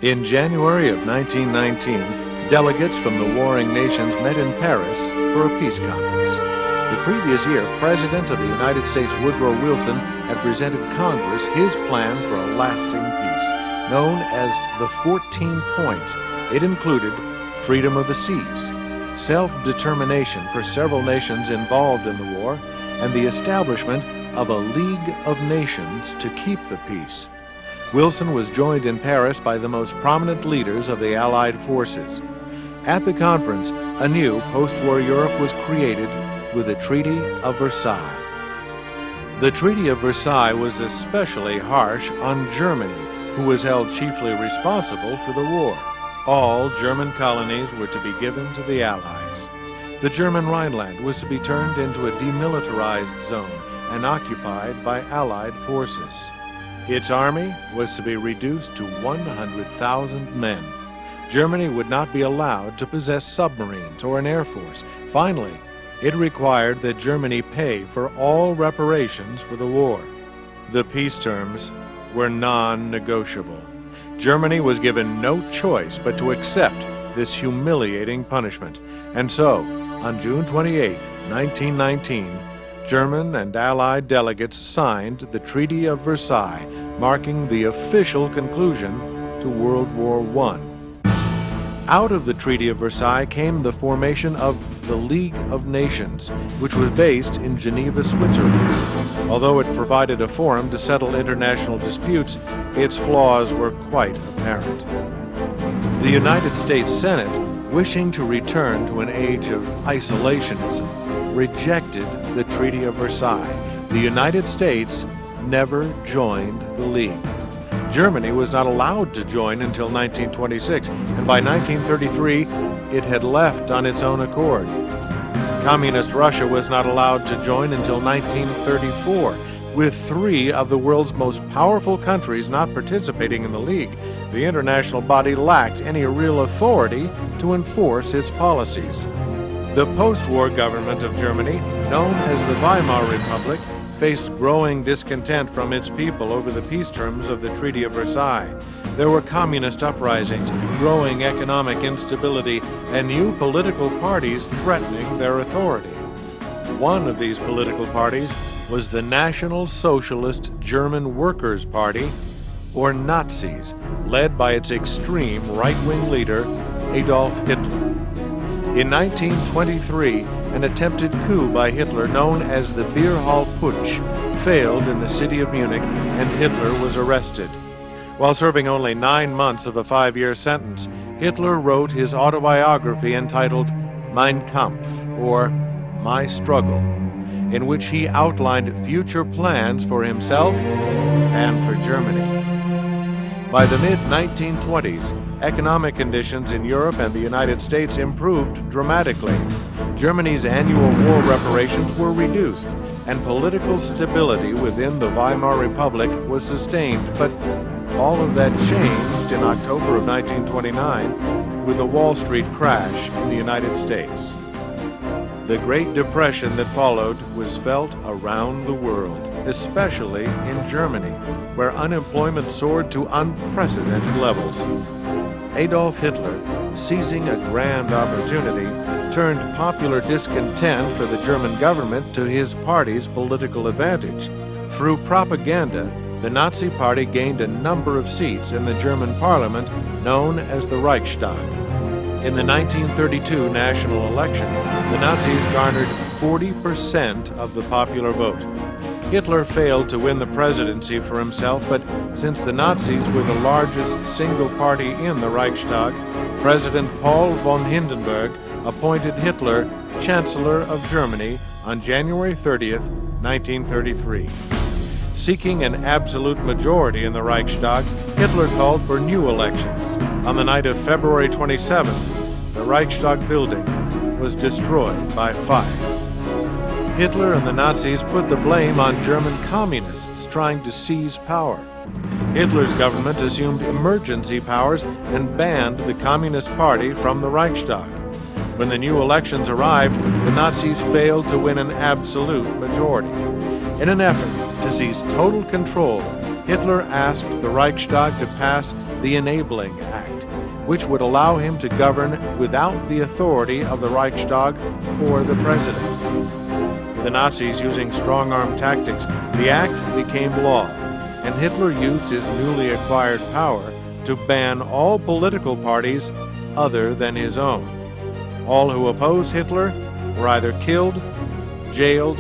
In January of 1919, delegates from the warring nations met in Paris for a peace conference. The previous year, President of the United States Woodrow Wilson had presented Congress his plan for a lasting peace, known as the 14 Points. It included freedom of the seas, self-determination for several nations involved in the war, and the establishment of a League of Nations to keep the peace. Wilson was joined in Paris by the most prominent leaders of the Allied forces. At the conference, a new post-war Europe was created with the Treaty of Versailles. The Treaty of Versailles was especially harsh on Germany, who was held chiefly responsible for the war. All German colonies were to be given to the Allies. The German Rhineland was to be turned into a demilitarized zone and occupied by Allied forces. Its army was to be reduced to 100,000 men. Germany would not be allowed to possess submarines or an air force. Finally, it required that Germany pay for all reparations for the war. The peace terms were non-negotiable. Germany was given no choice but to accept this humiliating punishment. And so, on June 28, 1919, German and Allied delegates signed the Treaty of Versailles, marking the official conclusion to World War I. Out of the Treaty of Versailles came the formation of the League of Nations, which was based in Geneva, Switzerland. Although it provided a forum to settle international disputes, its flaws were quite apparent. The United States Senate, wishing to return to an age of isolationism, rejected the Treaty of Versailles. The United States never joined the League. Germany was not allowed to join until 1926, and by 1933, it had left on its own accord. Communist Russia was not allowed to join until 1934. With three of the world's most powerful countries not participating in the League, the international body lacked any real authority to enforce its policies. The post-war government of Germany, known as the Weimar Republic, faced growing discontent from its people over the peace terms of the Treaty of Versailles. There were communist uprisings, growing economic instability, and new political parties threatening their authority. One of these political parties was the National Socialist German Workers' Party, or Nazis, led by its extreme right-wing leader, Adolf Hitler. In 1923, an attempted coup by Hitler known as the Beer Hall Putsch failed in the city of Munich, and Hitler was arrested. While serving only 9 months of a 5-year sentence, Hitler wrote his autobiography entitled Mein Kampf, or My Struggle, in which he outlined future plans for himself and for Germany. By the mid-1920s, economic conditions in Europe and the United States improved dramatically. Germany's annual war reparations were reduced, and political stability within the Weimar Republic was sustained. But all of that changed in October of 1929 with the Wall Street crash in the United States. The Great Depression that followed was felt around the world, especially in Germany, where unemployment soared to unprecedented levels. Adolf Hitler, seizing a grand opportunity, turned popular discontent for the German government to his party's political advantage. Through propaganda, the Nazi Party gained a number of seats in the German parliament known as the Reichstag. In the 1932 national election, the Nazis garnered 40% of the popular vote. Hitler failed to win the presidency for himself, but since the Nazis were the largest single party in the Reichstag, President Paul von Hindenburg appointed Hitler Chancellor of Germany on January 30th, 1933. Seeking an absolute majority in the Reichstag, Hitler called for new elections. On the night of February 27th, the Reichstag building was destroyed by fire. Hitler and the Nazis put the blame on German communists trying to seize power. Hitler's government assumed emergency powers and banned the Communist Party from the Reichstag. When the new elections arrived, the Nazis failed to win an absolute majority. In an effort to seize total control, Hitler asked the Reichstag to pass the Enabling Act, which would allow him to govern without the authority of the Reichstag or the president. With the Nazis using strong-arm tactics, the act became law, and Hitler used his newly acquired power to ban all political parties other than his own. All who opposed Hitler were either killed, jailed,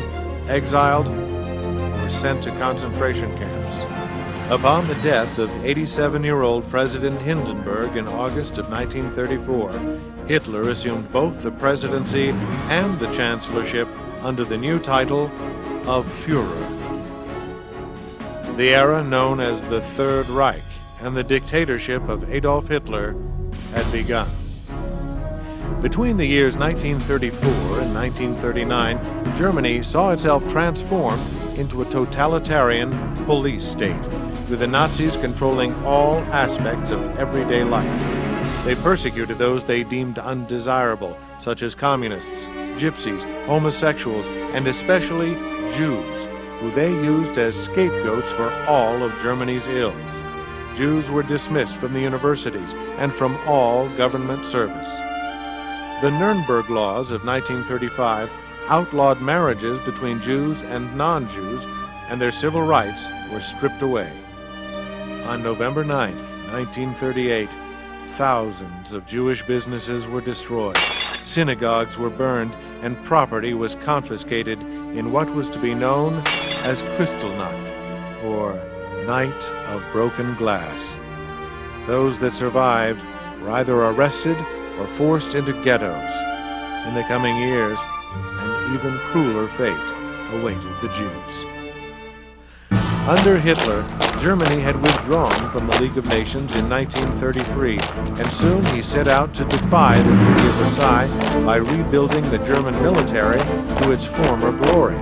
exiled, or sent to concentration camps. Upon the death of 87-year-old President Hindenburg in August of 1934, Hitler assumed both the presidency and the chancellorship under the new title of Führer. The era known as the Third Reich and the dictatorship of Adolf Hitler had begun. Between the years 1934 and 1939, Germany saw itself transformed into a totalitarian police state, with the Nazis controlling all aspects of everyday life. They persecuted those they deemed undesirable, such as communists, gypsies, homosexuals, and especially Jews, who they used as scapegoats for all of Germany's ills. Jews were dismissed from the universities and from all government service. The Nuremberg Laws of 1935 outlawed marriages between Jews and non-Jews, and their civil rights were stripped away. On November 9, 1938, thousands of Jewish businesses were destroyed, synagogues were burned, and property was confiscated in what was to be known as Kristallnacht, or Night of Broken Glass. Those that survived were either arrested or forced into ghettos. In the coming years, an even crueler fate awaited the Jews. Under Hitler, Germany had withdrawn from the League of Nations in 1933, and soon he set out to defy the Treaty of Versailles by rebuilding the German military to its former glory.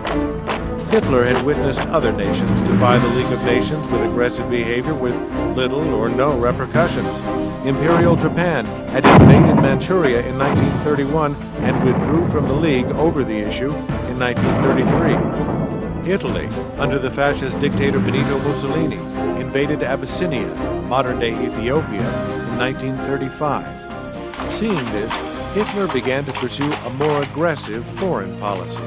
Hitler had witnessed other nations defy the League of Nations with aggressive behavior with little or no repercussions. Imperial Japan had invaded Manchuria in 1931 and withdrew from the League over the issue in 1933. Italy, under the fascist dictator Benito Mussolini, invaded Abyssinia, modern-day Ethiopia, in 1935. Seeing this, Hitler began to pursue a more aggressive foreign policy.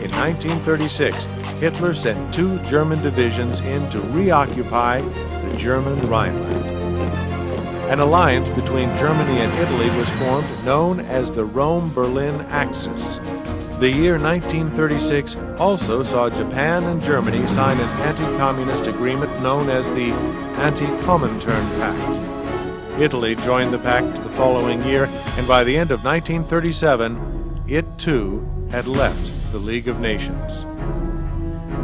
In 1936, Hitler sent 2 German divisions in to reoccupy the German Rhineland. An alliance between Germany and Italy was formed, known as the Rome-Berlin Axis. The year 1936 also saw Japan and Germany sign an anti-communist agreement known as the Anti-Comintern Pact. Italy joined the pact the following year, and by the end of 1937, it too had left the League of Nations.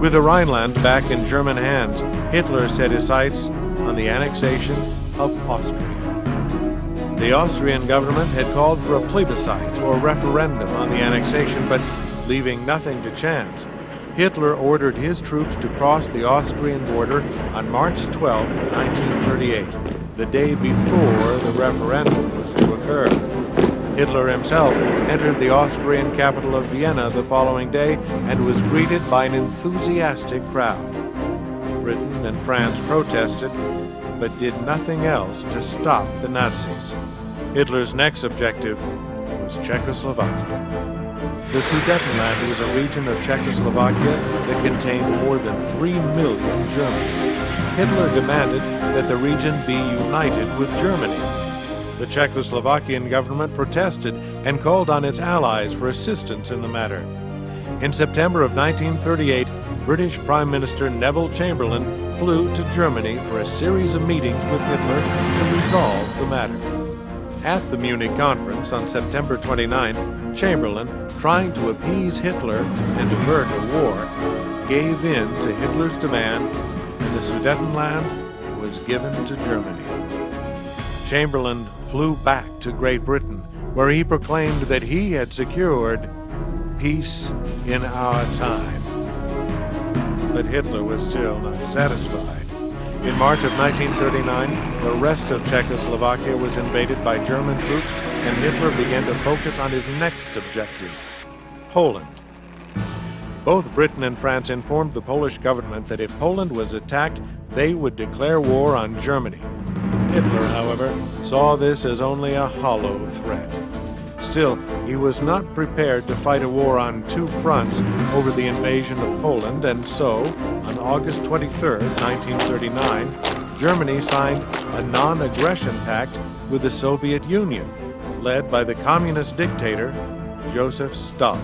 With the Rhineland back in German hands, Hitler set his sights on the annexation of Austria. The Austrian government had called for a plebiscite or referendum on the annexation, but leaving nothing to chance, Hitler ordered his troops to cross the Austrian border on March 12, 1938, the day before the referendum was to occur. Hitler himself entered the Austrian capital of Vienna the following day and was greeted by an enthusiastic crowd. Britain and France protested, but did nothing else to stop the Nazis. Hitler's next objective was Czechoslovakia. The Sudetenland was a region of Czechoslovakia that contained more than 3 million Germans. Hitler demanded that the region be united with Germany. The Czechoslovakian government protested and called on its allies for assistance in the matter. In September of 1938, British Prime Minister Neville Chamberlain flew to Germany for a series of meetings with Hitler to resolve the matter. At the Munich conference on September 29th, Chamberlain, trying to appease Hitler and avert a war, gave in to Hitler's demand, and the Sudetenland was given to Germany. Chamberlain flew back to Great Britain, where he proclaimed that he had secured peace in our time. But Hitler was still not satisfied. In March of 1939, the rest of Czechoslovakia was invaded by German troops, and Hitler began to focus on his next objective, Poland. Both Britain and France informed the Polish government that if Poland was attacked, they would declare war on Germany. Hitler, however, saw this as only a hollow threat. Still, he was not prepared to fight a war on two fronts over the invasion of Poland, and so, on August 23, 1939, Germany signed a non-aggression pact with the Soviet Union, led by the communist dictator Joseph Stalin.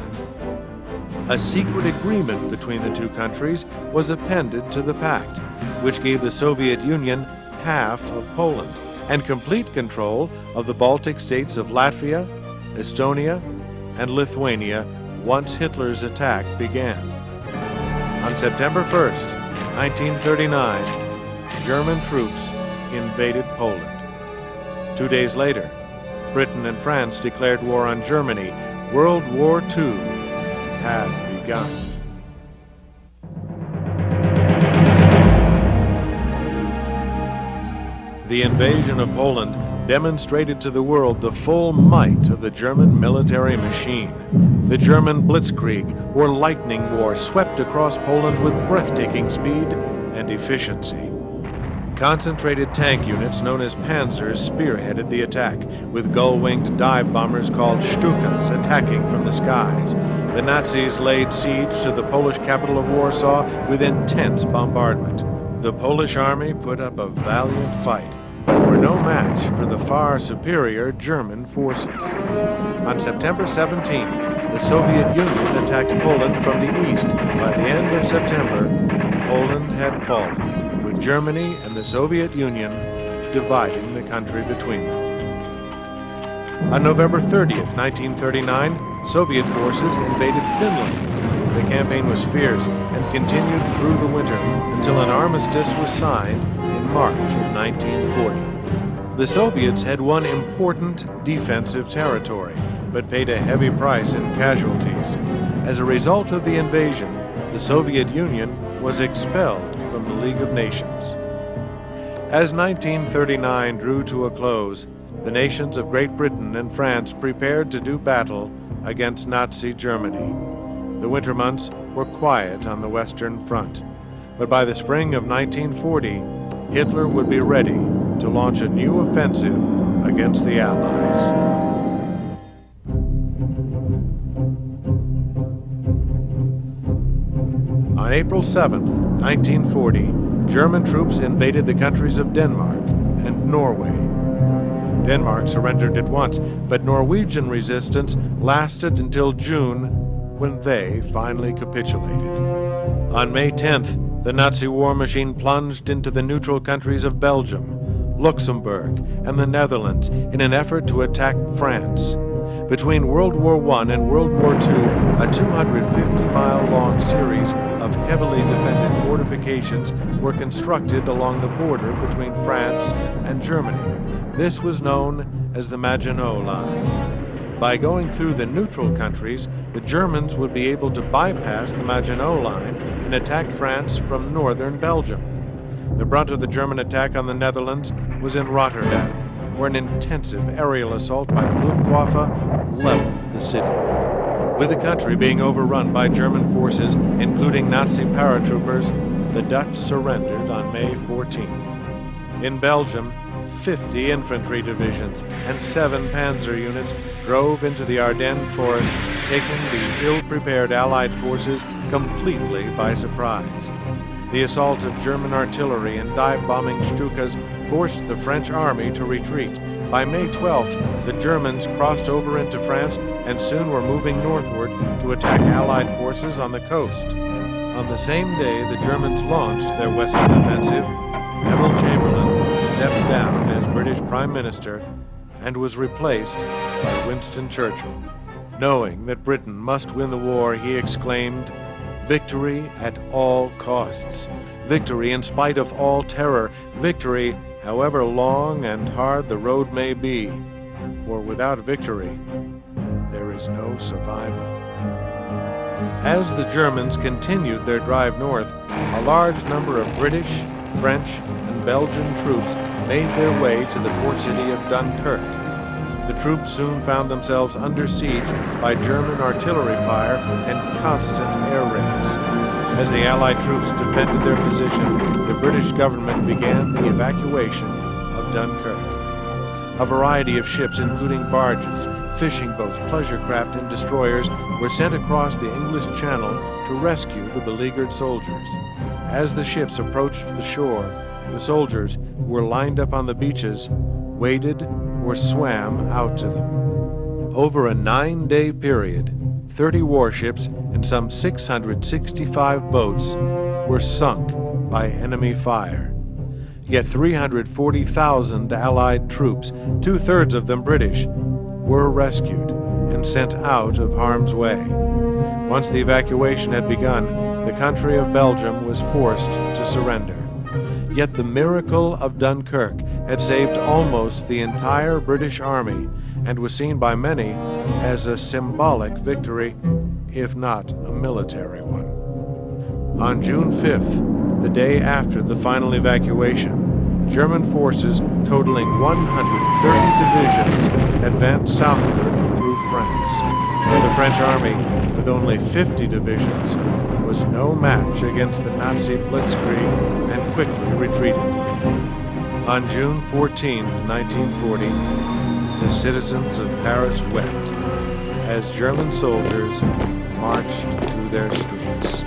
A secret agreement between the two countries was appended to the pact, which gave the Soviet Union half of Poland and complete control of the Baltic states of Latvia, Estonia, and Lithuania once Hitler's attack began. On September 1st, 1939, German troops invaded Poland. 2 days later, Britain and France declared war on Germany. World War II had begun. The invasion of Poland demonstrated to the world the full might of the German military machine. The German Blitzkrieg, or lightning war, swept across Poland with breathtaking speed and efficiency. Concentrated tank units known as panzers spearheaded the attack, with gull-winged dive bombers called Stukas attacking from the skies. The Nazis laid siege to the Polish capital of Warsaw with intense bombardment. The Polish army put up a valiant fight, but were no match for the far superior German forces. On September 17th, the Soviet Union attacked Poland from the east. By the end of September, Poland had fallen, with Germany and the Soviet Union dividing the country between them. On November 30th, 1939, Soviet forces invaded Finland. The campaign was fierce and continued through the winter until an armistice was signed in March of 1940. The Soviets had won important defensive territory, but paid a heavy price in casualties. As a result of the invasion, the Soviet Union was expelled from the League of Nations. As 1939 drew to a close, the nations of Great Britain and France prepared to do battle against Nazi Germany. The winter months were quiet on the Western Front, but by the spring of 1940, Hitler would be ready to launch a new offensive against the Allies. On April 7, 1940, German troops invaded the countries of Denmark and Norway. Denmark surrendered at once, but Norwegian resistance lasted until June, when they finally capitulated. On May 10th, the Nazi war machine plunged into the neutral countries of Belgium, Luxembourg, and the Netherlands in an effort to attack France. Between World War I and World War II, a 250-mile-long series of heavily defended fortifications were constructed along the border between France and Germany. This was known as the Maginot Line. By going through the neutral countries, the Germans would be able to bypass the Maginot Line and attack France from northern Belgium. The brunt of the German attack on the Netherlands was in Rotterdam, where an intensive aerial assault by the Luftwaffe leveled the city. With the country being overrun by German forces, including Nazi paratroopers, the Dutch surrendered on May 14th. In Belgium, 50 infantry divisions and 7 panzer units drove into the Ardennes forest, taking the ill-prepared Allied forces completely by surprise. The assault of German artillery and dive-bombing Stukas forced the French army to retreat. By May 12th, the Germans crossed over into France and soon were moving northward to attack Allied forces on the coast. On the same day the Germans launched their western offensive, Neville Chamberlain stepped down as British Prime Minister and was replaced by Winston Churchill. Knowing that Britain must win the war, he exclaimed, "Victory at all costs. Victory in spite of all terror. Victory, however long and hard the road may be. For without victory, there is no survival." As the Germans continued their drive north, a large number of British, French, and Belgian troops made their way to the port city of Dunkirk. The troops soon found themselves under siege by German artillery fire and constant air raids. As the Allied troops defended their position, the British government began the evacuation of Dunkirk. A variety of ships, including barges, fishing boats, pleasure craft, and destroyers, were sent across the English Channel to rescue the beleaguered soldiers. As the ships approached the shore, the soldiers, who were lined up on the beaches, waded or swam out to them. Over a 9-day period, 30 warships and some 665 boats were sunk by enemy fire. Yet 340,000 Allied troops, 2/3 of them British, were rescued and sent out of harm's way. Once the evacuation had begun, the country of Belgium was forced to surrender. Yet the miracle of Dunkirk had saved almost the entire British Army and was seen by many as a symbolic victory, if not a military one. On June 5th, the day after the final evacuation, German forces totaling 130 divisions advanced southward through France. The French army, with only 50 divisions, was no match against the Nazi blitzkrieg and quickly retreated. On June 14, 1940, the citizens of Paris wept as German soldiers marched through their streets.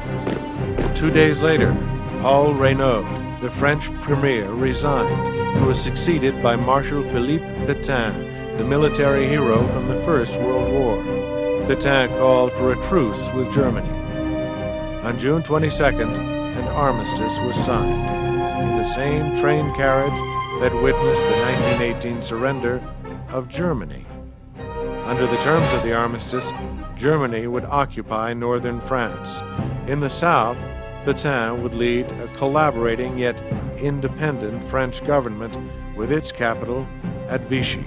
2 days later, Paul Reynaud, the French premier, resigned and was succeeded by Marshal Philippe Pétain, the military hero from the First World War. Pétain called for a truce with Germany. On June 22nd, an armistice was signed in the same train carriage that witnessed the 1918 surrender of Germany. Under the terms of the armistice, Germany would occupy northern France. In the south, Pétain would lead a collaborating yet independent French government with its capital at Vichy.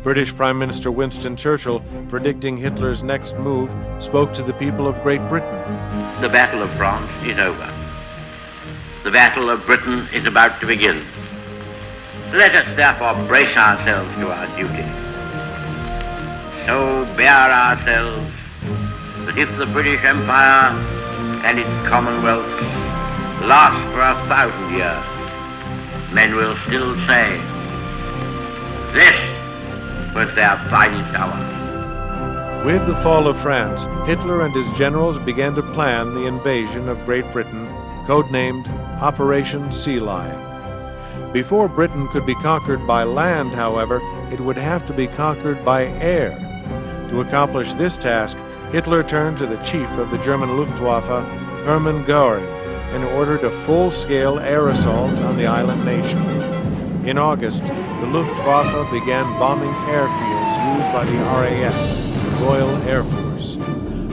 British Prime Minister Winston Churchill, predicting Hitler's next move, spoke to the people of Great Britain. The Battle of France is over. The Battle of Britain is about to begin. Let us therefore brace ourselves to our duty. So bear ourselves that if the British Empire and its Commonwealth last for 1,000 years, men will still say, this was their finest hour. With the fall of France, Hitler and his generals began to plan the invasion of Great Britain, codenamed Operation Sea Lion. Before Britain could be conquered by land, however, it would have to be conquered by air. To accomplish this task, Hitler turned to the chief of the German Luftwaffe, Hermann Göring, and ordered a full-scale air assault on the island nation. In August, the Luftwaffe began bombing airfields used by the RAF, the Royal Air Force.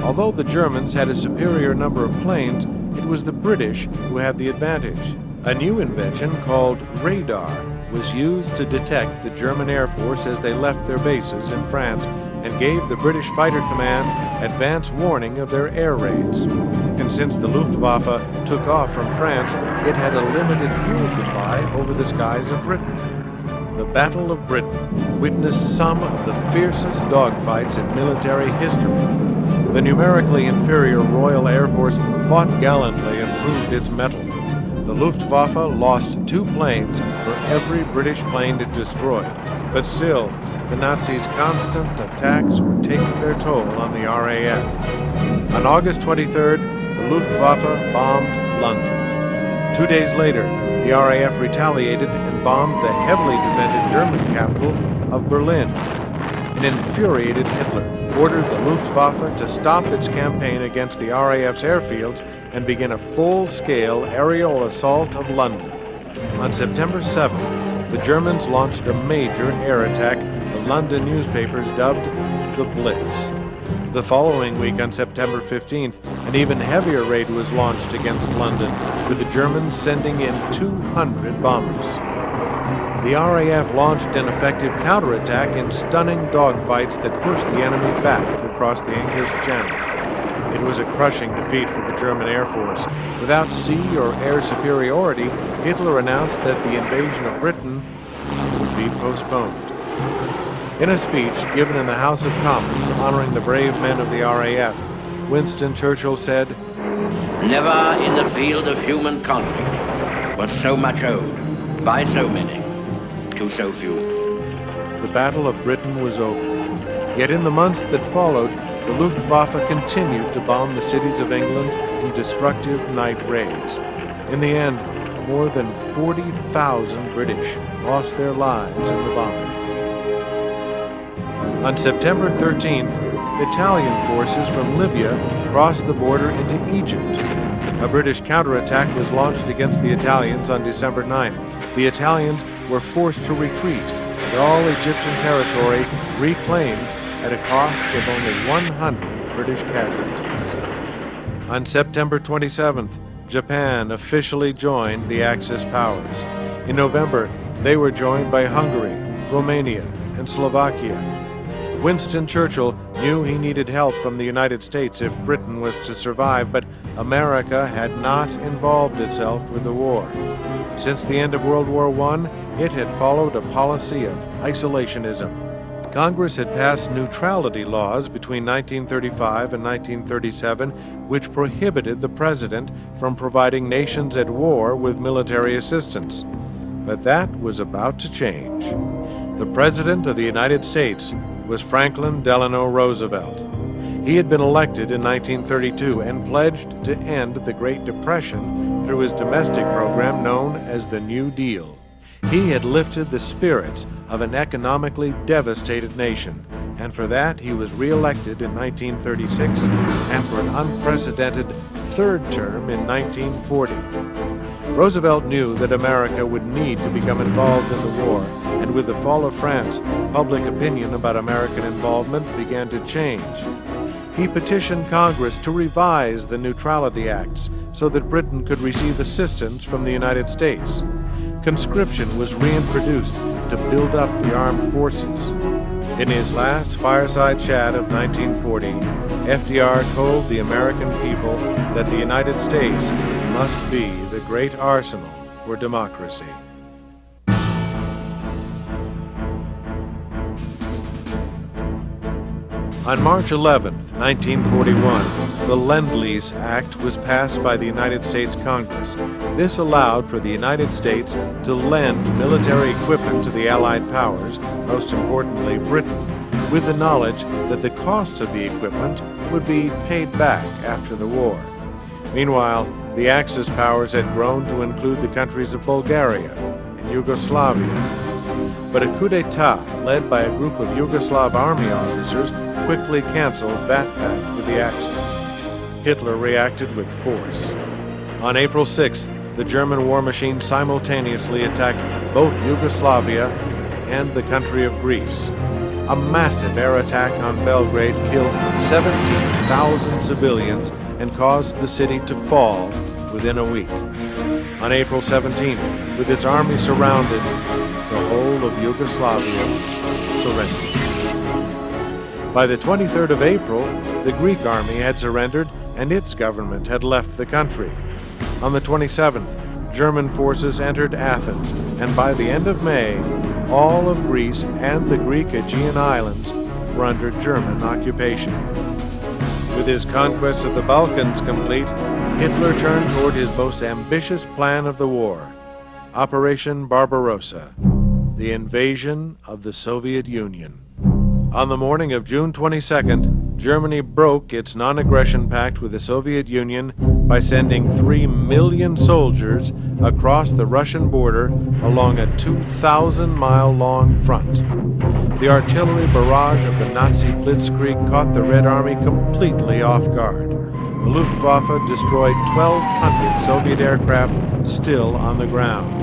Although the Germans had a superior number of planes, it was the British who had the advantage. A new invention called radar was used to detect the German Air Force as they left their bases in France and gave the British Fighter Command advance warning of their air raids. And since the Luftwaffe took off from France, it had a limited fuel supply over the skies of Britain. The Battle of Britain witnessed some of the fiercest dogfights in military history. The numerically inferior Royal Air Force fought gallantly and proved its mettle. The Luftwaffe lost 2 planes for every British plane it destroyed, but still, the Nazis' constant attacks were taking their toll on the RAF. On August 23rd, the Luftwaffe bombed London. 2 days later, the RAF retaliated and bombed the heavily defended German capital of Berlin. An infuriated Hitler ordered the Luftwaffe to stop its campaign against the RAF's airfields and begin a full-scale aerial assault of London. On September 7th, the Germans launched a major air attack the London newspapers dubbed the Blitz. The following week, on September 15th, an even heavier raid was launched against London, with the Germans sending in 200 bombers. The RAF launched an effective counterattack in stunning dogfights that pushed the enemy back across the English Channel. It was a crushing defeat for the German Air Force. Without sea or air superiority, Hitler announced that the invasion of Britain would be postponed. In a speech given in the House of Commons honoring the brave men of the RAF, Winston Churchill said, "Never in the field of human conflict was so much owed by so many to serve you. The Battle of Britain was over. Yet in the months that followed, the Luftwaffe continued to bomb the cities of England in destructive night raids. In the end, more than 40,000 British lost their lives in the bombings. On September 13th, Italian forces from Libya crossed the border into Egypt. A British counterattack was launched against the Italians on December 9th. The Italians were forced to retreat, and all Egyptian territory reclaimed at a cost of only 100 British casualties. On September 27th, Japan officially joined the Axis powers. In November, they were joined by Hungary, Romania, and Slovakia. Winston Churchill knew he needed help from the United States if Britain was to survive, but America had not involved itself with the war. Since the end of World War I, it had followed a policy of isolationism. Congress had passed neutrality laws between 1935 and 1937, which prohibited the president from providing nations at war with military assistance. But that was about to change. The President of the United States was Franklin Delano Roosevelt. He had been elected in 1932 and pledged to end the Great Depression through his domestic program known as the New Deal. He had lifted the spirits of an economically devastated nation, and for that he was re-elected in 1936 and for an unprecedented third term in 1940. Roosevelt knew that America would need to become involved in the war, and with the fall of France, public opinion about American involvement began to change. He petitioned Congress to revise the Neutrality Acts so that Britain could receive assistance from the United States. Conscription was reintroduced to build up the armed forces. In his last fireside chat of 1940, FDR told the American people that the United States must be the great arsenal for democracy. On March 11, 1941, the Lend-Lease Act was passed by the United States Congress. This allowed for the United States to lend military equipment to the Allied powers, most importantly Britain, with the knowledge that the cost of the equipment would be paid back after the war. Meanwhile, the Axis powers had grown to include the countries of Bulgaria and Yugoslavia. But a coup d'etat led by a group of Yugoslav army officers quickly canceled that pact with the Axis. Hitler reacted with force. On April 6th, the German war machine simultaneously attacked both Yugoslavia and the country of Greece. A massive air attack on Belgrade killed 17,000 civilians and caused the city to fall within a week. On April 17th, with its army surrounded, the whole of Yugoslavia surrendered. By the 23rd of April, the Greek army had surrendered and its government had left the country. On the 27th, German forces entered Athens, and by the end of May, all of Greece and the Greek Aegean Islands were under German occupation. With his conquest of the Balkans complete, Hitler turned toward his most ambitious plan of the war, Operation Barbarossa, the invasion of the Soviet Union. On the morning of June 22nd, Germany broke its non-aggression pact with the Soviet Union by sending 3 million soldiers across the Russian border along a 2,000-mile-long front. The artillery barrage of the Nazi Blitzkrieg caught the Red Army completely off guard. The Luftwaffe destroyed 1,200 Soviet aircraft still on the ground.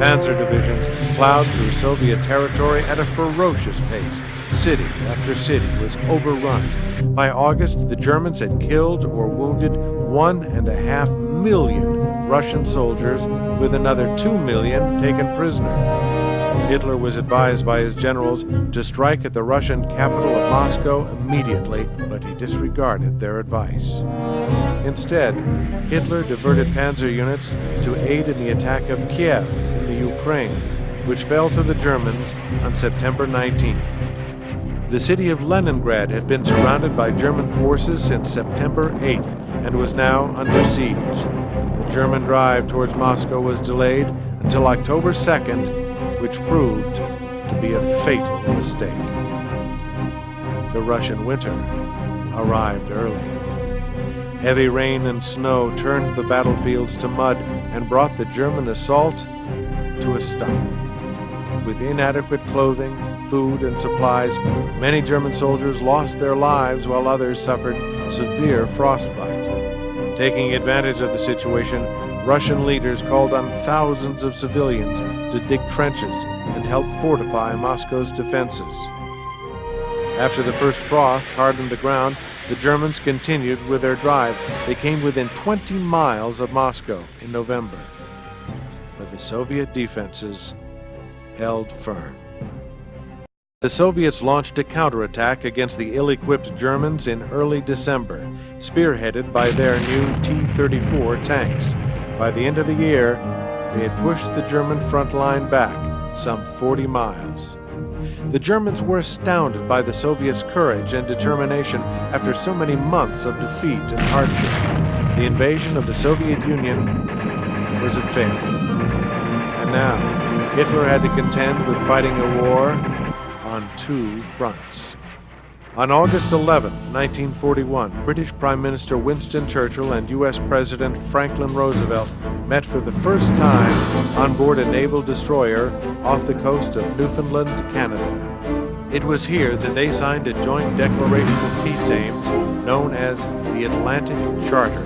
Panzer divisions plowed through Soviet territory at a ferocious pace. City after city was overrun. By August, the Germans had killed or wounded 1.5 million Russian soldiers, with another 2 million taken prisoner. Hitler was advised by his generals to strike at the Russian capital of Moscow immediately, but he disregarded their advice. Instead, Hitler diverted panzer units to aid in the attack of Kiev in the Ukraine, which fell to the Germans on September 19th. The city of Leningrad had been surrounded by German forces since September 8th and was now under siege. The German drive towards Moscow was delayed until October 2nd, which proved to be a fatal mistake. The Russian winter arrived early. Heavy rain and snow turned the battlefields to mud and brought the German assault to a stop. With inadequate clothing, food, and supplies, many German soldiers lost their lives while others suffered severe frostbite. Taking advantage of the situation, Russian leaders called on thousands of civilians to dig trenches and help fortify Moscow's defenses. After the first frost hardened the ground, the Germans continued with their drive. They came within 20 miles of Moscow in November. But the Soviet defenses held firm. The Soviets launched a counterattack against the ill-equipped Germans in early December, spearheaded by their new T-34 tanks. By the end of the year, they had pushed the German front line back some 40 miles. The Germans were astounded by the Soviets' courage and determination after so many months of defeat and hardship. The invasion of the Soviet Union was a failure. And now, Hitler had to contend with fighting a war on two fronts. On August 11, 1941, British Prime Minister Winston Churchill and U.S. President Franklin Roosevelt met for the first time on board a naval destroyer off the coast of Newfoundland, Canada. It was here that they signed a joint declaration of peace aims known as the Atlantic Charter.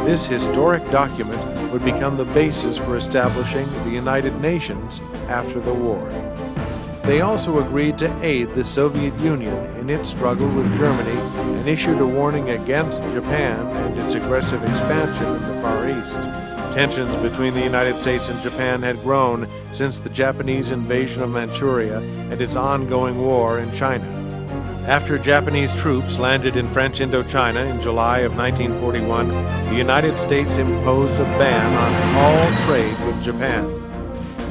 This historic document would become the basis for establishing the United Nations after the war. They also agreed to aid the Soviet Union in its struggle with Germany and issued a warning against Japan and its aggressive expansion in the Far East. Tensions between the United States and Japan had grown since the Japanese invasion of Manchuria and its ongoing war in China. After Japanese troops landed in French Indochina in July of 1941, the United States imposed a ban on all trade with Japan.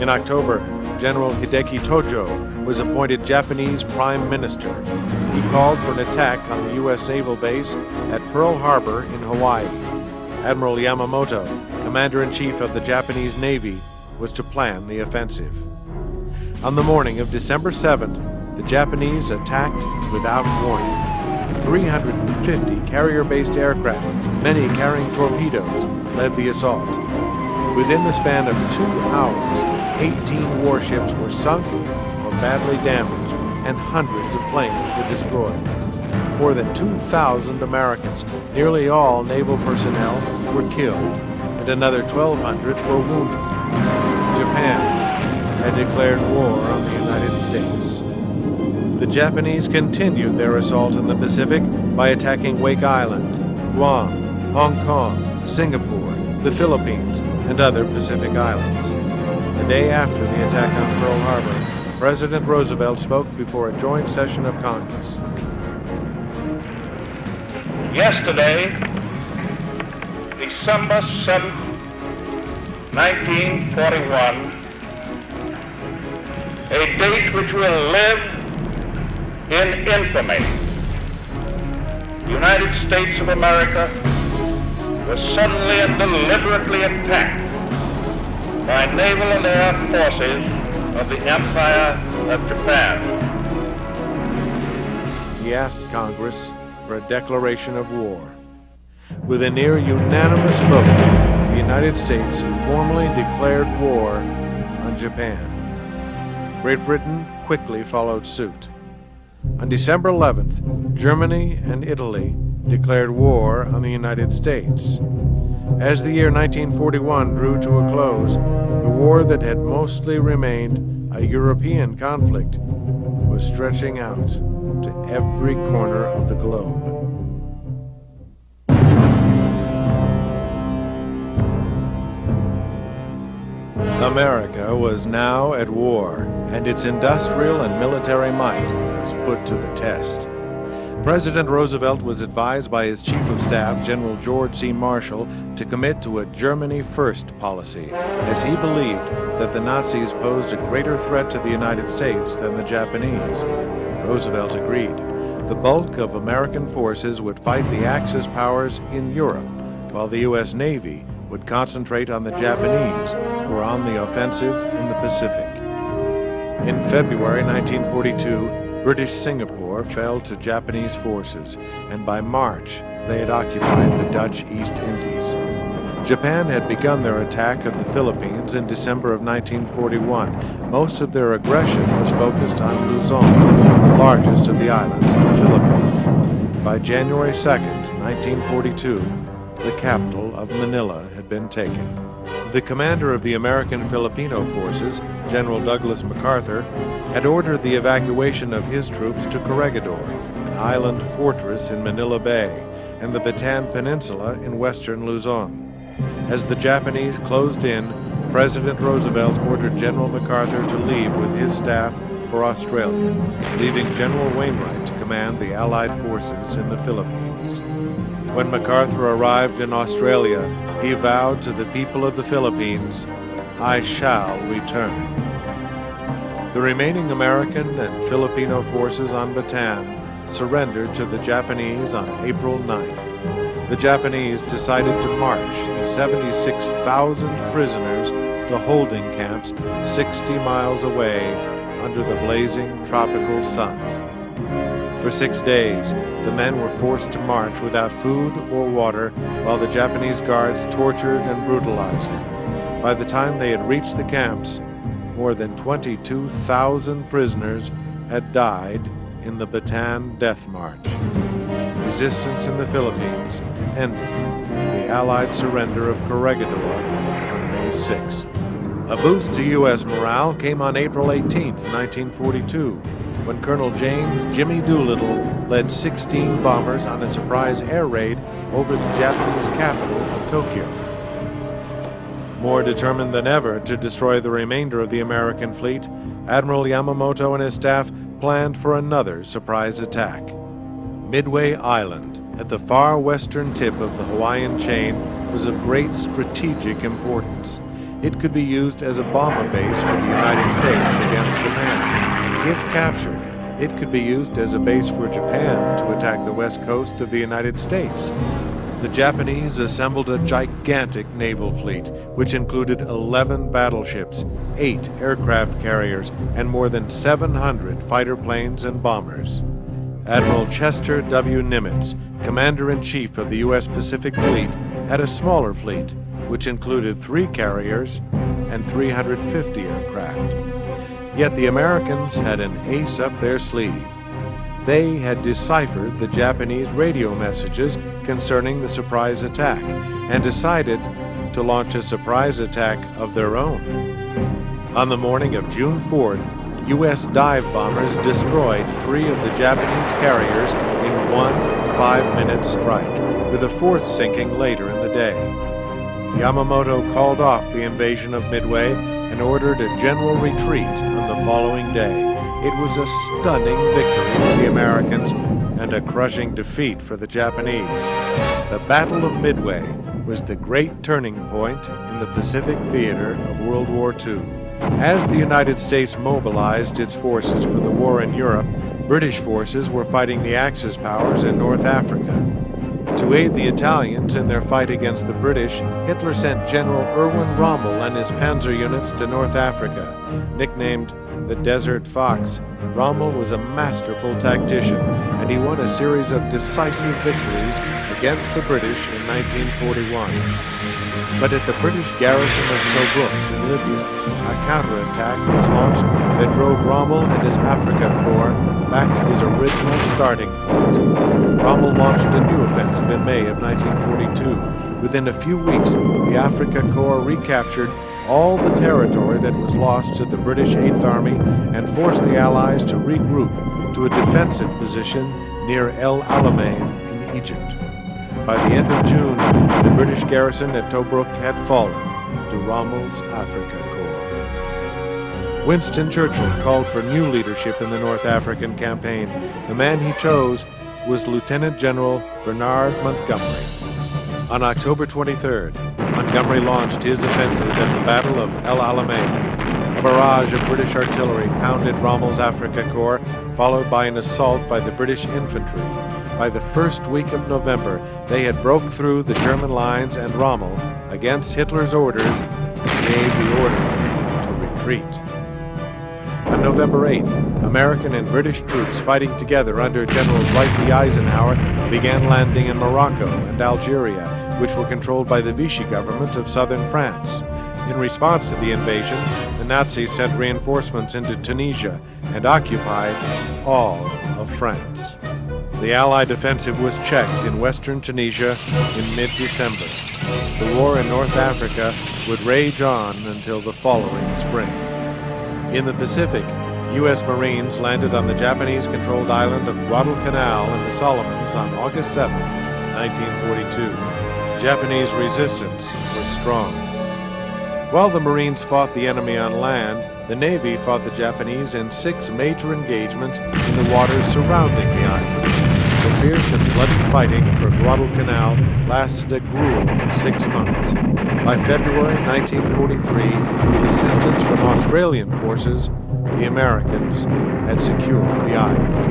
In October, General Hideki Tojo was appointed Japanese Prime Minister. He called for an attack on the U.S. naval base at Pearl Harbor in Hawaii. Admiral Yamamoto, Commander-in-Chief of the Japanese Navy, was to plan the offensive. On the morning of December 7th, the Japanese attacked without warning. 350 carrier-based aircraft, many carrying torpedoes, led the assault. Within the span of 2 hours, 18 warships were sunk or badly damaged, and hundreds of planes were destroyed. More than 2,000 Americans, nearly all naval personnel, were killed, and another 1,200 were wounded. Japan had declared war on the United States. The Japanese continued their assault in the Pacific by attacking Wake Island, Guam, Hong Kong, Singapore, the Philippines, and other Pacific islands. The day after the attack on Pearl Harbor, President Roosevelt spoke before a joint session of Congress. Yesterday, December 7th, 1941, a date which will live in infamy. The United States of America was suddenly and deliberately attacked by naval and air forces of the Empire of Japan. He asked Congress for a declaration of war. With a near unanimous vote, the United States formally declared war on Japan. Great Britain quickly followed suit. On December 11th, Germany and Italy declared war on the United States. As the year 1941 drew to a close, the war that had mostly remained a European conflict was stretching out to every corner of the globe. America was now at war, and its industrial and military might was put to the test. President Roosevelt was advised by his Chief of Staff, General George C. Marshall, to commit to a Germany First policy, as he believed that the Nazis posed a greater threat to the United States than the Japanese. Roosevelt agreed. The bulk of American forces would fight the Axis powers in Europe, while the U.S. Navy would concentrate on the Japanese, who were on the offensive in the Pacific. In February 1942, British Singapore fell to Japanese forces, and by March, they had occupied the Dutch East Indies. Japan had begun their attack of the Philippines in December of 1941. Most of their aggression was focused on Luzon, the largest of the islands in the Philippines. By January 2nd, 1942, the capital of Manila had been taken. The commander of the American Filipino forces, General Douglas MacArthur, had ordered the evacuation of his troops to Corregidor, an island fortress in Manila Bay, and the Bataan Peninsula in western Luzon. As the Japanese closed in, President Roosevelt ordered General MacArthur to leave with his staff for Australia, leaving General Wainwright to command the Allied forces in the Philippines. When MacArthur arrived in Australia, he vowed to the people of the Philippines, "I shall return." The remaining American and Filipino forces on Bataan surrendered to the Japanese on April 9th. The Japanese decided to march the 76,000 prisoners to holding camps 60 miles away under the blazing tropical sun. For 6 days, the men were forced to march without food or water while the Japanese guards tortured and brutalized them. By the time they had reached the camps, more than 22,000 prisoners had died in the Bataan Death March. Resistance in the Philippines ended with the Allied surrender of Corregidor on May 6th. A boost to U.S. morale came on April 18, 1942, when Colonel James Jimmy Doolittle led 16 bombers on a surprise air raid over the Japanese capital of Tokyo. More determined than ever to destroy the remainder of the American fleet, Admiral Yamamoto and his staff planned for another surprise attack. Midway Island, at the far western tip of the Hawaiian chain, was of great strategic importance. It could be used as a bomber base for the United States against Japan. If captured, it could be used as a base for Japan to attack the west coast of the United States. The Japanese assembled a gigantic naval fleet, which included 11 battleships, 8 aircraft carriers, and more than 700 fighter planes and bombers. Admiral Chester W. Nimitz, Commander-in-Chief of the U.S. Pacific Fleet, had a smaller fleet, which included 3 carriers and 350 aircraft. Yet the Americans had an ace up their sleeve. They had deciphered the Japanese radio messages concerning the surprise attack and decided to launch a surprise attack of their own. On the morning of June 4th, U.S. dive bombers destroyed 3 of the Japanese carriers in one 5-minute strike, with a 4th sinking later in the day. Yamamoto called off the invasion of Midway and ordered a general retreat on the following day. It was a stunning victory for the Americans and a crushing defeat for the Japanese. The Battle of Midway was the great turning point in the Pacific theater of World War II. As the United States mobilized its forces for the war in Europe, British forces were fighting the Axis powers in North Africa. To aid the Italians in their fight against the British, Hitler sent General Erwin Rommel and his panzer units to North Africa. Nicknamed the Desert Fox, Rommel was a masterful tactician, and he won a series of decisive victories against the British in 1941. But at the British garrison of Tobruk in Libya, a counterattack was launched that drove Rommel and his Africa Corps back to his original starting point. Rommel launched a new offensive in May of 1942. Within a few weeks, the Africa Corps recaptured all the territory that was lost to the British 8th Army and forced the Allies to regroup to a defensive position near El Alamein in Egypt. By the end of June, the British garrison at Tobruk had fallen to Rommel's Africa Corps. Winston Churchill called for new leadership in the North African campaign. The man he chose was Lieutenant General Bernard Montgomery. On October 23rd, Montgomery launched his offensive at the Battle of El Alamein. A barrage of British artillery pounded Rommel's Africa Corps, followed by an assault by the British infantry. By the first week of November, they had broke through the German lines, and Rommel, against Hitler's orders, gave the order to retreat. On November 8th, American and British troops fighting together under General Dwight D. Eisenhower began landing in Morocco and Algeria, which were controlled by the Vichy government of southern France. In response to the invasion, the Nazis sent reinforcements into Tunisia and occupied all of France. The Allied offensive was checked in western Tunisia in mid-December. The war in North Africa would rage on until the following spring. In the Pacific, U.S. Marines landed on the Japanese-controlled island of Guadalcanal in the Solomons on August 7, 1942. Japanese resistance was strong. While the Marines fought the enemy on land, the Navy fought the Japanese in 6 major engagements in the waters surrounding the island. The fierce and bloody fighting for Guadalcanal lasted a grueling 6 months. By February 1943, with assistance from Australian forces, the Americans had secured the island.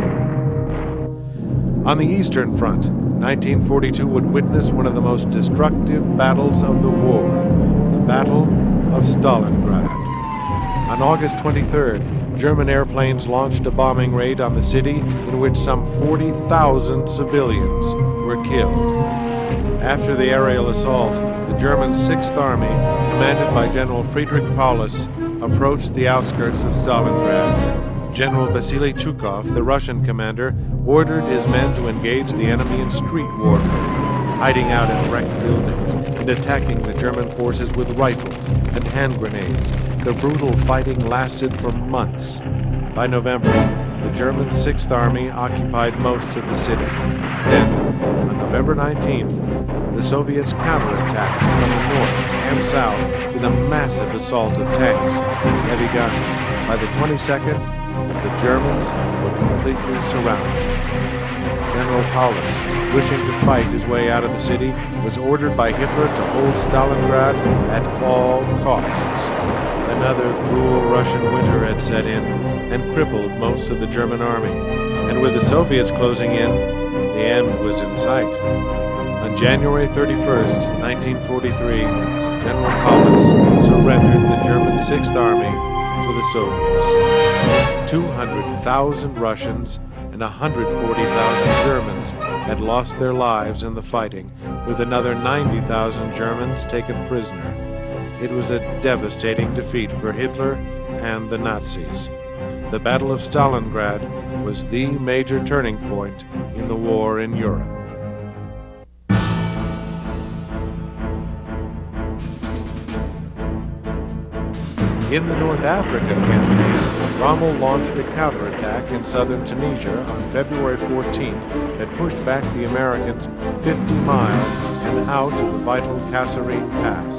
On the Eastern Front, 1942 would witness one of the most destructive battles of the war, the Battle of Stalingrad. On August 23rd, German airplanes launched a bombing raid on the city in which some 40,000 civilians were killed. After the aerial assault, the German Sixth Army, commanded by General Friedrich Paulus, approached the outskirts of Stalingrad. General Vasily Chukov, the Russian commander, ordered his men to engage the enemy in street warfare, hiding out in wrecked buildings and attacking the German forces with rifles and hand grenades. The brutal fighting lasted for months. By November, the German Sixth Army occupied most of the city. Then, on November 19th, the Soviets counterattacked from the north and south with a massive assault of tanks and heavy guns. By the 22nd, the Germans were completely surrounded. General Paulus, wishing to fight his way out of the city, was ordered by Hitler to hold Stalingrad at all costs. Another cruel Russian winter had set in and crippled most of the German army, and with the Soviets closing in, the end was in sight. On January 31st, 1943, General Paulus surrendered the German Sixth Army to the Soviets. 200,000 Russians and 140,000 Germans had lost their lives in the fighting, with another 90,000 Germans taken prisoner. It was a devastating defeat for Hitler and the Nazis. The Battle of Stalingrad was the major turning point in the war in Europe. In the North Africa campaign, Rommel launched a counterattack in southern Tunisia on February 14th that pushed back the Americans 50 miles and out of the vital Kasserine Pass.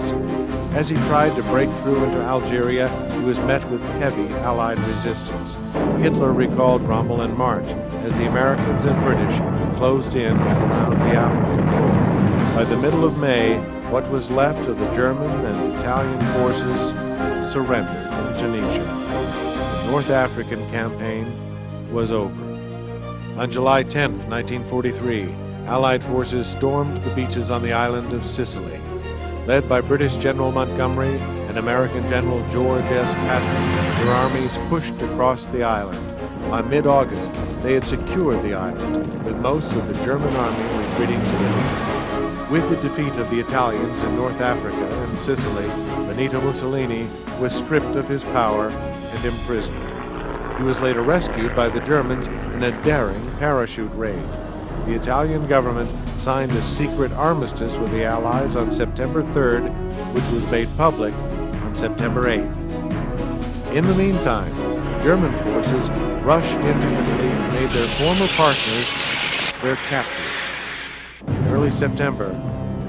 As he tried to break through into Algeria, he was met with heavy Allied resistance. Hitler recalled Rommel in March as the Americans and British closed in around the African Corps. By the middle of May, what was left of the German and Italian forces surrendered in Tunisia. The North African campaign was over. On July 10, 1943, Allied forces stormed the beaches on the island of Sicily. Led by British General Montgomery and American General George S. Patton, their armies pushed across the island. By mid-August, they had secured the island, with most of the German army retreating to Italy. With the defeat of the Italians in North Africa and Sicily, Benito Mussolini was stripped of his power and imprisoned. He was later rescued by the Germans in a daring parachute raid. The Italian government signed a secret armistice with the Allies on September 3rd, which was made public on September 8th. In the meantime, German forces rushed into Italy and made their former partners their captors. In early September,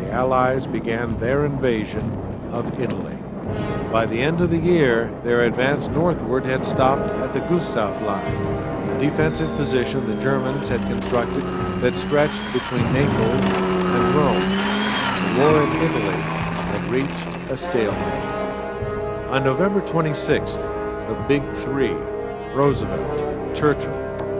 the Allies began their invasion of Italy. By the end of the year, their advance northward had stopped at the Gustav Line, a defensive position the Germans had constructed that stretched between Naples and Rome. The war in Italy had reached a stalemate. On November 26th, the Big Three, Roosevelt, Churchill,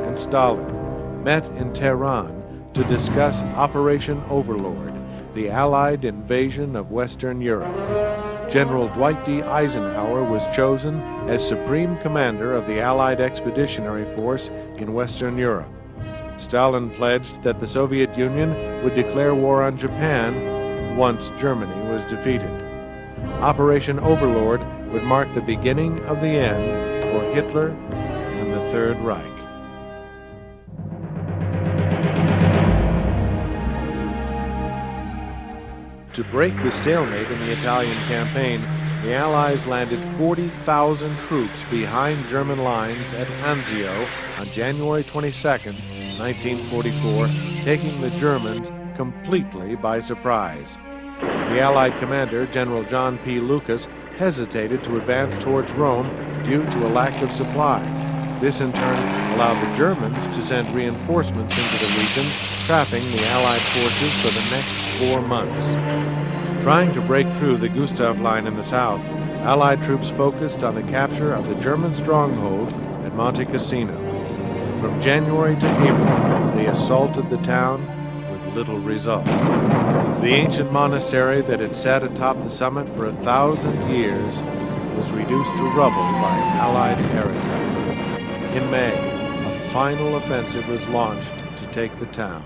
and Stalin, met in Tehran to discuss Operation Overlord, the Allied invasion of Western Europe. General Dwight D. Eisenhower was chosen as Supreme Commander of the Allied Expeditionary Force in Western Europe. Stalin pledged that the Soviet Union would declare war on Japan once Germany was defeated. Operation Overlord would mark the beginning of the end for Hitler and the Third Reich. To break the stalemate in the Italian campaign, the Allies landed 40,000 troops behind German lines at Anzio on January 22, 1944, taking the Germans completely by surprise. The Allied commander, General John P. Lucas, hesitated to advance towards Rome due to a lack of supplies. This in turn allowed the Germans to send reinforcements into the region, trapping the Allied forces for the next 4 months. Trying to break through the Gustav Line in the south, Allied troops focused on the capture of the German stronghold at Monte Cassino. From January to April, they assaulted the town with little result. The ancient monastery that had sat atop the summit for 1,000 years was reduced to rubble by an Allied air attack. In May, a final offensive was launched to take the town.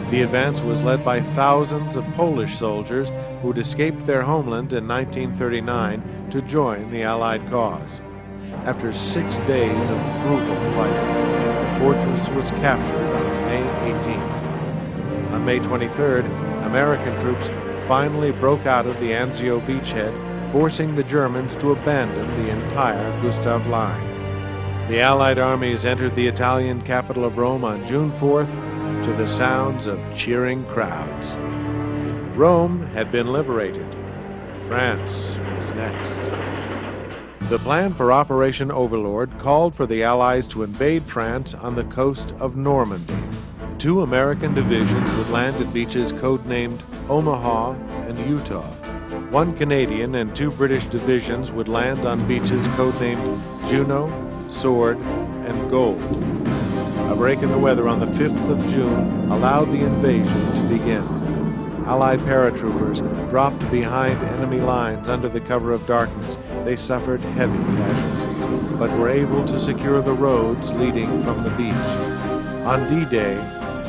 The advance was led by thousands of Polish soldiers who had escaped their homeland in 1939 to join the Allied cause. After 6 days of brutal fighting, the fortress was captured on May 18th. On May 23rd, American troops finally broke out of the Anzio beachhead, forcing the Germans to abandon the entire Gustav Line. The Allied armies entered the Italian capital of Rome on June 4th to the sounds of cheering crowds. Rome had been liberated. France was next. The plan for Operation Overlord called for the Allies to invade France on the coast of Normandy. 2 American divisions would land at beaches codenamed Omaha and Utah. 1 Canadian and 2 British divisions would land on beaches codenamed Juno, Sword, and Gold. A break in the weather on the 5th of June allowed the invasion to begin. Allied paratroopers dropped behind enemy lines under the cover of darkness. They suffered heavy casualties, but were able to secure the roads leading from the beach. On D-Day,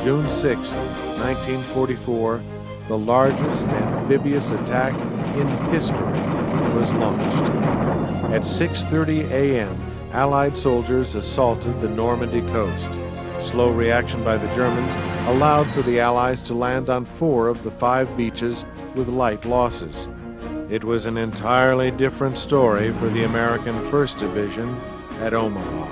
June 6, 1944, the largest amphibious attack in history was launched. At 6:30 a.m., Allied soldiers assaulted the Normandy coast. Slow reaction by the Germans allowed for the Allies to land on 4 of the 5 beaches with light losses. It was an entirely different story for the American 1st Division at Omaha.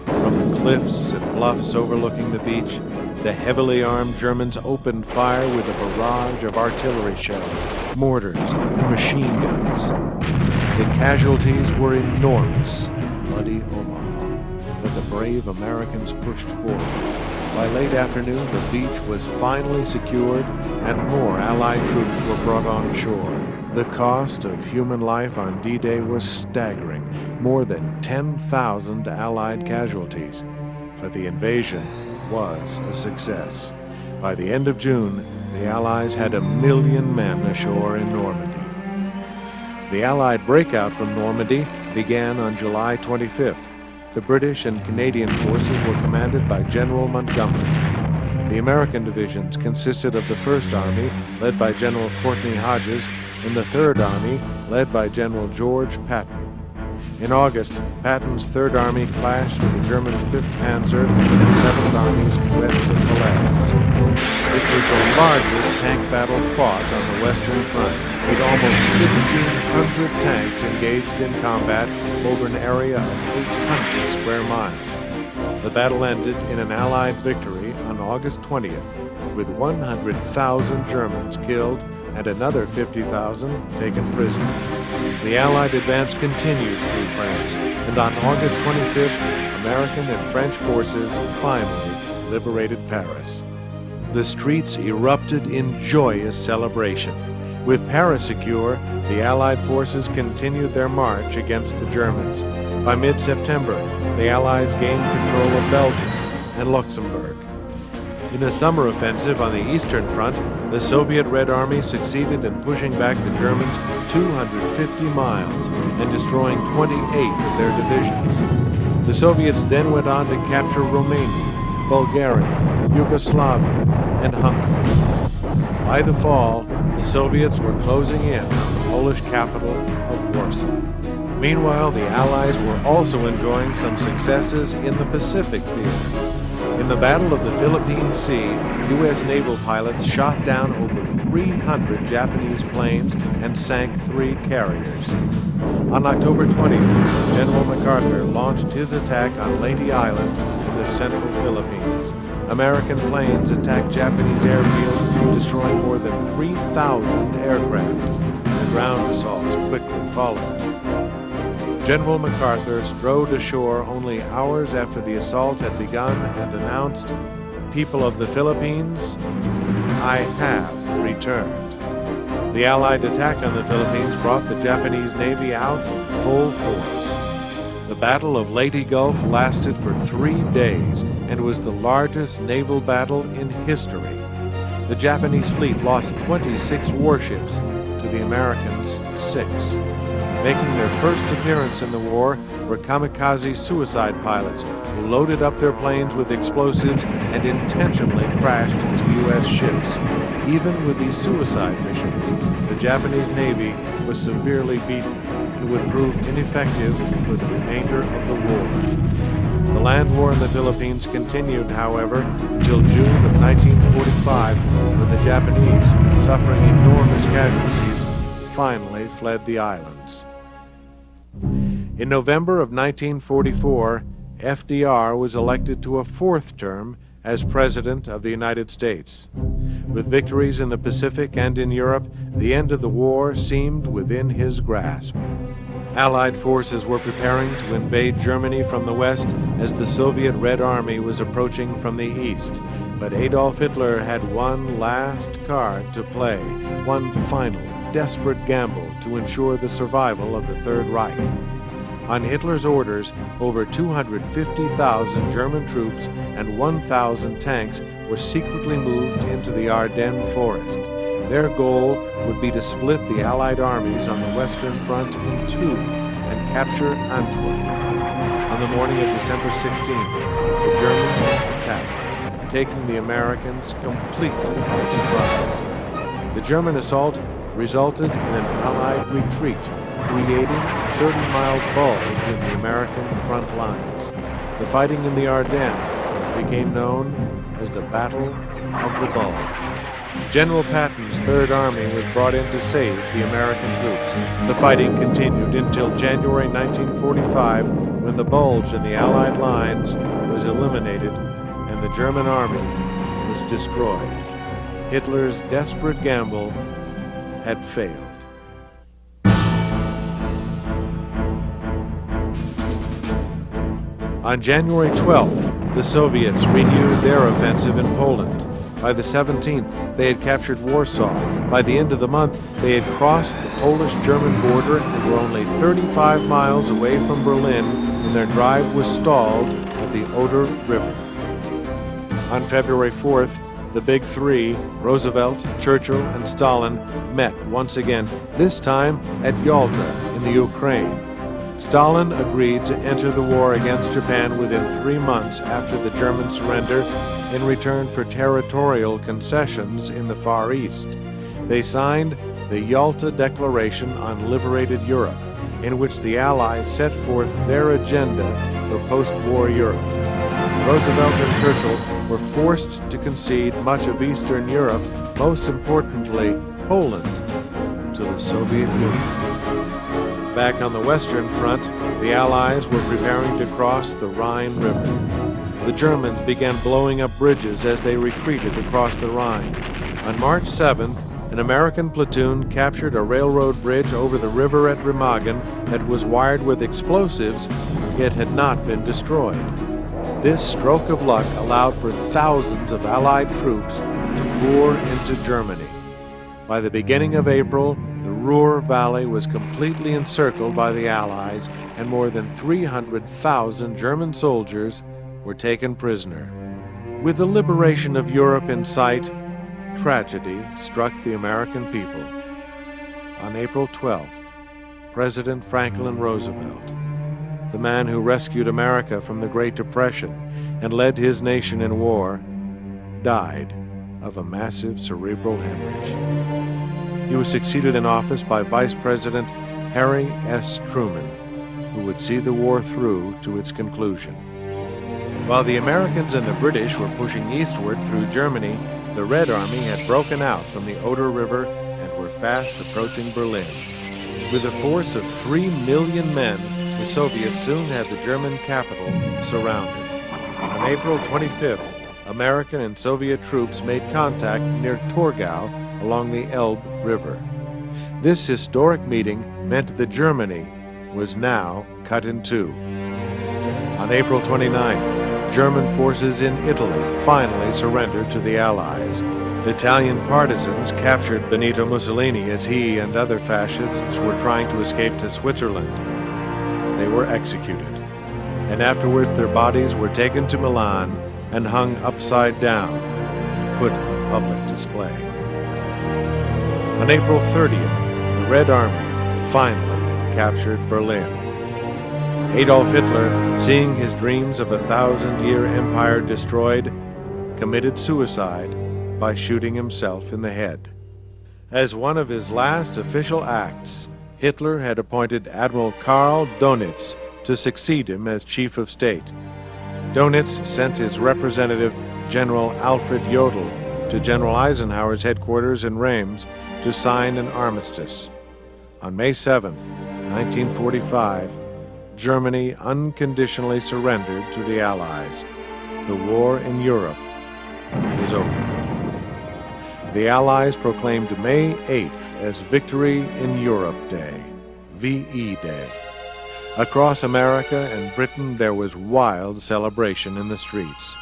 From the cliffs and bluffs overlooking the beach, the heavily armed Germans opened fire with a barrage of artillery shells, mortars, and machine guns. The casualties were enormous at bloody Omaha, but the brave Americans pushed forward. By late afternoon, the beach was finally secured and more Allied troops were brought on shore. The cost of human life on D-Day was staggering, more than 10,000 Allied casualties. But the invasion was a success. By the end of June, the Allies had 1 million men ashore in Normandy. The Allied breakout from Normandy began on July 25th. The British and Canadian forces were commanded by General Montgomery. The American divisions consisted of the 1st Army, led by General Courtney Hodges, and the 3rd Army, led by General George Patton. In August, Patton's 3rd Army clashed with the German 5th Panzer and 7th Armies west of Falaise. It was the largest tank battle fought on the Western Front, with almost 1,500 tanks engaged in combat over an area of 800 square miles. The battle ended in an Allied victory on August 20th, with 100,000 Germans killed and another 50,000 taken prisoner. The Allied advance continued through France, and on August 25th, American and French forces finally liberated Paris. The streets erupted in joyous celebration. With Paris secure, the Allied forces continued their march against the Germans. By mid-September, the Allies gained control of Belgium and Luxembourg. In a summer offensive on the Eastern Front, the Soviet Red Army succeeded in pushing back the Germans 250 miles and destroying 28 of their divisions. The Soviets then went on to capture Romania, Bulgaria, Yugoslavia, and Hungary. By the fall, the Soviets were closing in on the Polish capital of Warsaw. Meanwhile, the Allies were also enjoying some successes in the Pacific theater. In the Battle of the Philippine Sea, U.S. naval pilots shot down over 300 Japanese planes and sank 3 carriers. On October 20th, General MacArthur launched his attack on Leyte Island in the central Philippines. American planes attacked Japanese airfields, destroying more than 3,000 aircraft. The ground assaults quickly followed. General MacArthur strode ashore only hours after the assault had begun and announced, "People of the Philippines, I have returned." The Allied attack on the Philippines brought the Japanese Navy out in full force. The Battle of Leyte Gulf lasted for 3 days and was the largest naval battle in history. The Japanese fleet lost 26 warships to the Americans' 6. Making their first appearance in the war were kamikaze suicide pilots who loaded up their planes with explosives and intentionally crashed into U.S. ships. Even with these suicide missions, the Japanese Navy was severely beaten and would prove ineffective for the remainder of the war. The land war in the Philippines continued, however, until June of 1945, when the Japanese, suffering enormous casualties, finally fled the islands. In November of 1944, FDR was elected to a 4th term as President of the United States. With victories in the Pacific and in Europe, the end of the war seemed within his grasp. Allied forces were preparing to invade Germany from the west as the Soviet Red Army was approaching from the east. But Adolf Hitler had one last card to play, one final, desperate gamble to ensure the survival of the Third Reich. On Hitler's orders, over 250,000 German troops and 1,000 tanks were secretly moved into the Ardennes forest. Their goal would be to split the Allied armies on the Western Front in 2 and capture Antwerp. On the morning of December 16th, the Germans attacked, taking the Americans completely by surprise. The German assault resulted in an Allied retreat, creating a 30-mile bulge in the American front lines. The fighting in the Ardennes became known as the Battle of the Bulge. General Patton's Third Army was brought in to save the American troops. The fighting continued until January 1945, when the bulge in the Allied lines was eliminated and the German army was destroyed. Hitler's desperate gamble had failed. On January 12th, the Soviets renewed their offensive in Poland. By the 17th, they had captured Warsaw. By the end of the month, they had crossed the Polish-German border and were only 35 miles away from Berlin when their drive was stalled at the Oder River. On February 4th, the Big Three, Roosevelt, Churchill, and Stalin, met once again, this time at Yalta in the Ukraine. Stalin agreed to enter the war against Japan within 3 months after the German surrender in return for territorial concessions in the Far East. They signed the Yalta Declaration on Liberated Europe, in which the Allies set forth their agenda for post-war Europe. Roosevelt and Churchill were forced to concede much of Eastern Europe, most importantly Poland, to the Soviet Union. Back on the Western Front, the Allies were preparing to cross the Rhine River. The Germans began blowing up bridges as they retreated across the Rhine. On March 7th, an American platoon captured a railroad bridge over the river at Remagen that was wired with explosives, yet had not been destroyed. This stroke of luck allowed for thousands of Allied troops to pour into Germany. By the beginning of April, the Ruhr Valley was completely encircled by the Allies, and more than 300,000 German soldiers were taken prisoner. With the liberation of Europe in sight, tragedy struck the American people. On April 12th, President Franklin Roosevelt, the man who rescued America from the Great Depression and led his nation in war, died of a massive cerebral hemorrhage. He was succeeded in office by Vice President Harry S. Truman, who would see the war through to its conclusion. While the Americans and the British were pushing eastward through Germany, the Red Army had broken out from the Oder River and were fast approaching Berlin. With a force of 3 million men, the Soviets soon had the German capital surrounded. On April 25th, American and Soviet troops made contact near Torgau along the Elbe River. This historic meeting meant that Germany was now cut in two. On April 29th, German forces in Italy finally surrendered to the Allies. Italian partisans captured Benito Mussolini as he and other fascists were trying to escape to Switzerland. They were executed, and afterward their bodies were taken to Milan and hung upside down, put on public display. On April 30th, the Red Army finally captured Berlin. Adolf Hitler, seeing his dreams of a 1,000-year empire destroyed, committed suicide by shooting himself in the head. As one of his last official acts, Hitler had appointed Admiral Karl Dönitz to succeed him as Chief of State. Dönitz sent his representative, General Alfred Jodl, to General Eisenhower's headquarters in Reims to sign an armistice. On May 7, 1945, Germany unconditionally surrendered to the Allies. The war in Europe was over. The Allies proclaimed May 8th as Victory in Europe Day, VE Day. Across America and Britain there was wild celebration in the streets.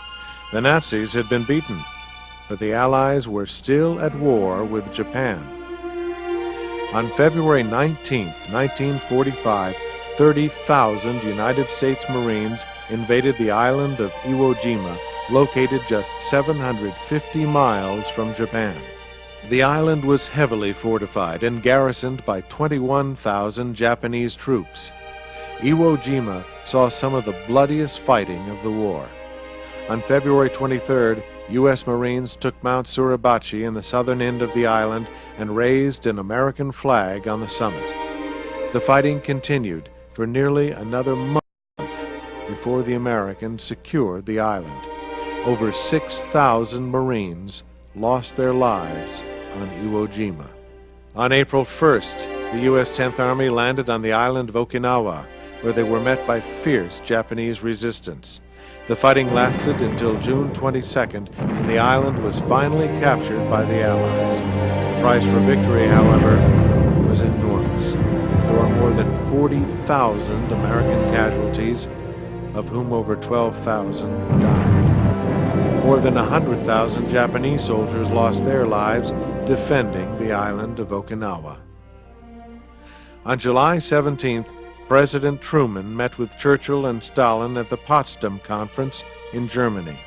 The Nazis had been beaten, but the Allies were still at war with Japan. On February 19, 1945, 30,000 United States Marines invaded the island of Iwo Jima, located just 750 miles from Japan. The island was heavily fortified and garrisoned by 21,000 Japanese troops. Iwo Jima saw some of the bloodiest fighting of the war. On February 23rd, U.S. Marines took Mount Suribachi in the southern end of the island and raised an American flag on the summit. The fighting continued for nearly another month before the Americans secured the island. Over 6,000 Marines lost their lives on Iwo Jima. On April 1st, the U.S. 10th Army landed on the island of Okinawa, where they were met by fierce Japanese resistance. The fighting lasted until June 22nd, when the island was finally captured by the Allies. The price for victory, however, was enormous. There were more than 40,000 American casualties, of whom over 12,000 died. More than 100,000 Japanese soldiers lost their lives defending the island of Okinawa. On July 17th, President Truman met with Churchill and Stalin at the Potsdam Conference in Germany.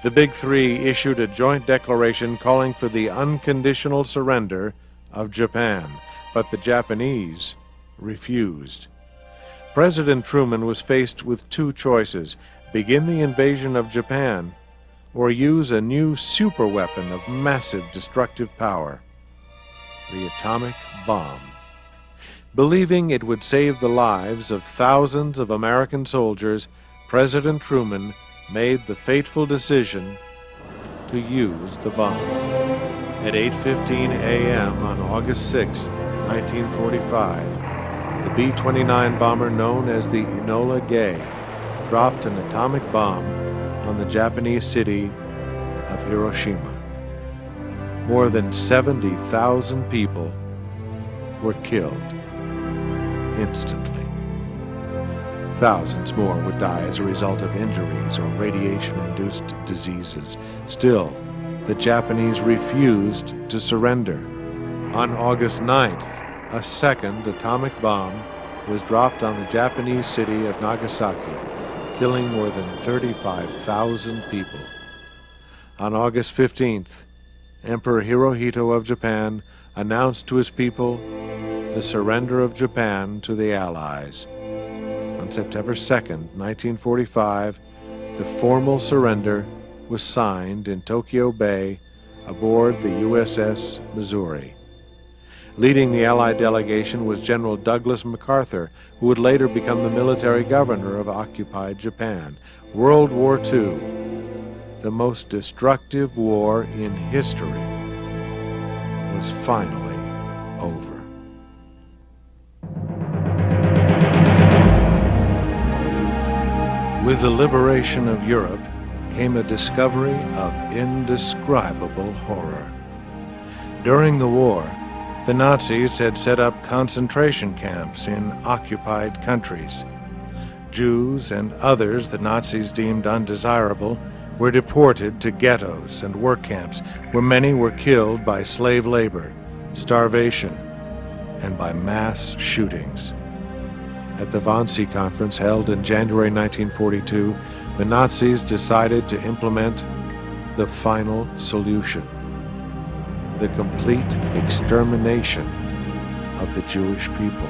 The Big Three issued a joint declaration calling for the unconditional surrender of Japan, but the Japanese refused. President Truman was faced with two choices: begin the invasion of Japan or use a new superweapon of massive destructive power, the atomic bomb. Believing it would save the lives of thousands of American soldiers, President Truman made the fateful decision to use the bomb. At 8:15 a.m. on August 6, 1945, the B-29 bomber known as the Enola Gay dropped an atomic bomb on the Japanese city of Hiroshima. More than 70,000 people were killed instantly. Thousands more would die as a result of injuries or radiation-induced diseases. Still, the Japanese refused to surrender. On August 9th, a second atomic bomb was dropped on the Japanese city of Nagasaki, killing more than 35,000 people. On August 15th, Emperor Hirohito of Japan announced to his people the surrender of Japan to the Allies. On September 2nd, 1945, the formal surrender was signed in Tokyo Bay aboard the USS Missouri. Leading the Allied delegation was General Douglas MacArthur, who would later become the military governor of occupied Japan. World War II, the most destructive war in history, was finally over. With the liberation of Europe came a discovery of indescribable horror. During the war, the Nazis had set up concentration camps in occupied countries. Jews and others the Nazis deemed undesirable were deported to ghettos and work camps, where many were killed by slave labor, starvation, and by mass shootings. At the Wannsee Conference held in January 1942, the Nazis decided to implement the final solution: the complete extermination of the Jewish people.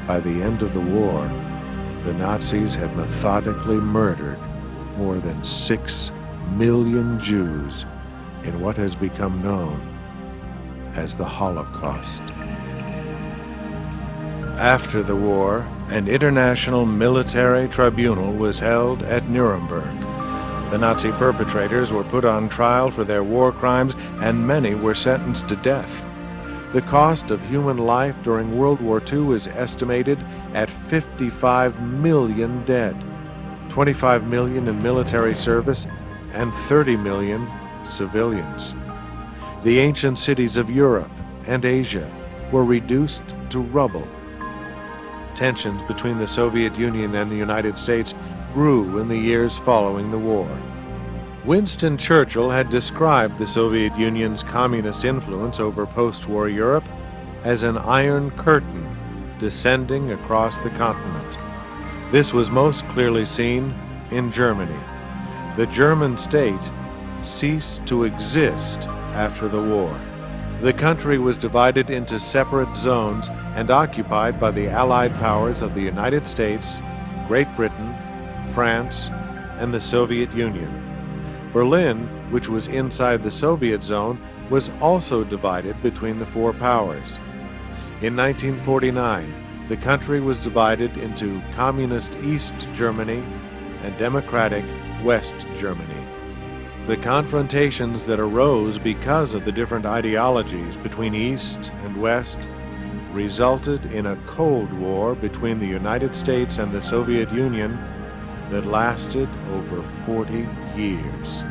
By the end of the war, the Nazis had methodically murdered more than 6 million Jews in what has become known as the Holocaust. After the war, an international military tribunal was held at Nuremberg. The Nazi perpetrators were put on trial for their war crimes, and many were sentenced to death. The cost of human life during World War II is estimated at 55 million dead, 25 million in military service, and 30 million civilians. The ancient cities of Europe and Asia were reduced to rubble. Tensions between the Soviet Union and the United States grew in the years following the war. Winston Churchill had described the Soviet Union's communist influence over post-war Europe as an iron curtain descending across the continent. This was most clearly seen in Germany. The German state ceased to exist after the war. The country was divided into separate zones and occupied by the Allied powers of the United States, Great Britain, France, and the Soviet Union. Berlin, which was inside the Soviet zone, was also divided between the four powers. In 1949, the country was divided into Communist East Germany and Democratic West Germany. The confrontations that arose because of the different ideologies between East and West resulted in a Cold War between the United States and the Soviet Union that lasted over 40 years.